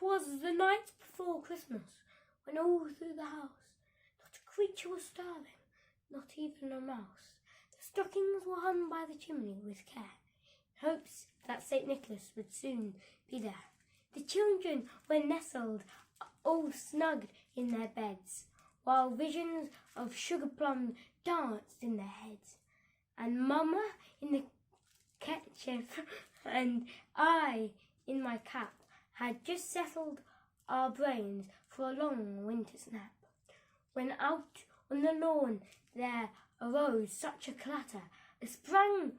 'Twas the night before Christmas, when all through the house not a creature was stirring, not even a mouse. The stockings were hung by the chimney with care, in hopes that St. Nicholas would soon be there. The children were nestled all snug in their beds, while visions of sugar plums danced in their heads. And Mamma in the kerchief and I in my cap had just settled our brains for a long winter's nap, when out on the lawn there arose such a clatter. I sprang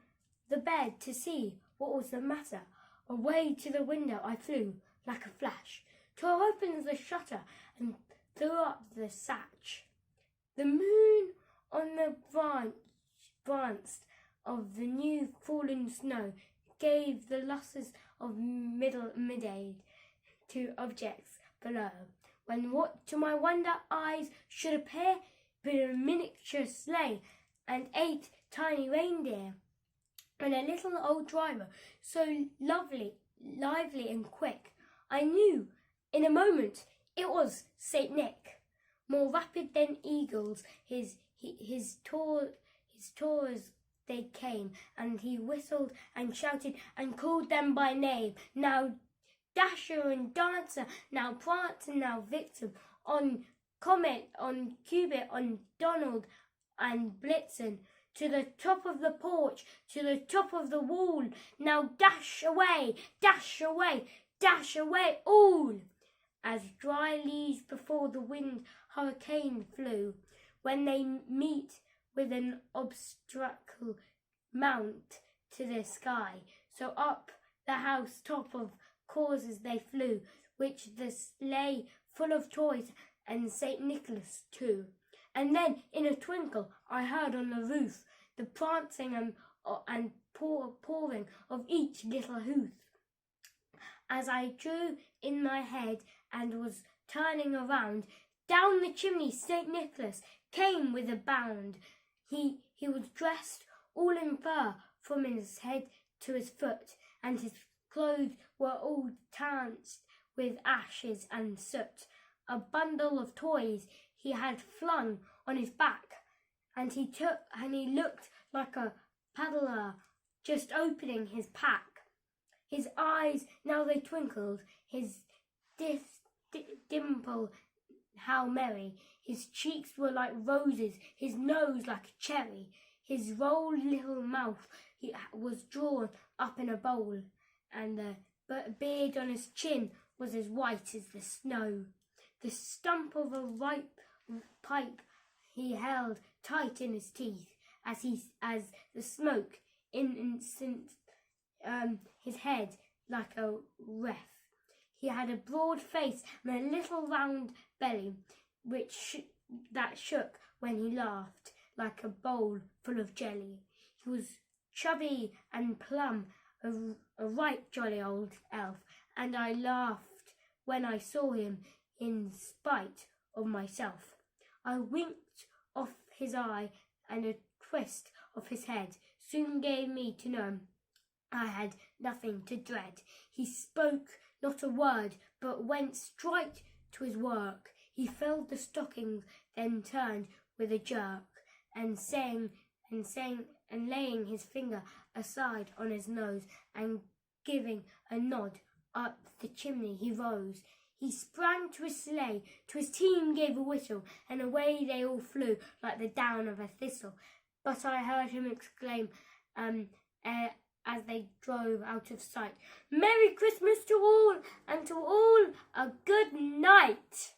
the bed to see what was the matter. Away to the window I flew like a flash, tore open the shutter and threw up the sash. The moon on the branch of the new fallen snow gave the lustres of midday to objects below, when what to my wonder eyes should appear but a miniature sleigh and 8 tiny reindeer, and a little old driver, so lively and quick. I knew in a moment it was Saint Nick. More rapid than eagles, his tours they came, and he whistled and shouted and called them by name. Now Dasher and Dancer, now Prancer, now Vixen, on Comet, on Cupid, on Donald and Blitzen, to the top of the porch, to the top of the wall. Now dash away, dash away, dash away all, as dry leaves before the wind hurricane flew, when they meet with an obstacle mount to the sky. So up the house top of causes they flew, which the sleigh full of toys and St. Nicholas too. And then in a twinkle I heard on the roof the prancing and pouring of each little hoof. As I drew in my head and was turning around, down the chimney St. Nicholas came with a bound. He was dressed all in fur from his head to his foot, and his clothes were all tarnished with ashes and soot. A bundle of toys he had flung on his back, and he looked like a paddler just opening his pack. His eyes now they twinkled, his dimple how merry. His cheeks were like roses, his nose like a cherry. His rolled little mouth was drawn up in a bowl, and the beard on his chin was as white as the snow. The stump of a ripe pipe he held tight in his teeth, as the smoke incensed his head like a wreath. He had a broad face and a little round belly, that shook when he laughed like a bowl full of jelly. He was chubby and plump, a right jolly old elf, and I laughed when I saw him in spite of myself. I winked off his eye, and a twist of his head soon gave me to know I had nothing to dread. He spoke not a word, but went straight to his work. He filled the stockings, then turned with a jerk, and laying his finger aside on his nose, and giving a nod up the chimney he rose. He sprang to his sleigh, to his team gave a whistle, and away they all flew like the down of a thistle. But I heard him exclaim, as they drove out of sight, "Merry Christmas to all, and to all a good night."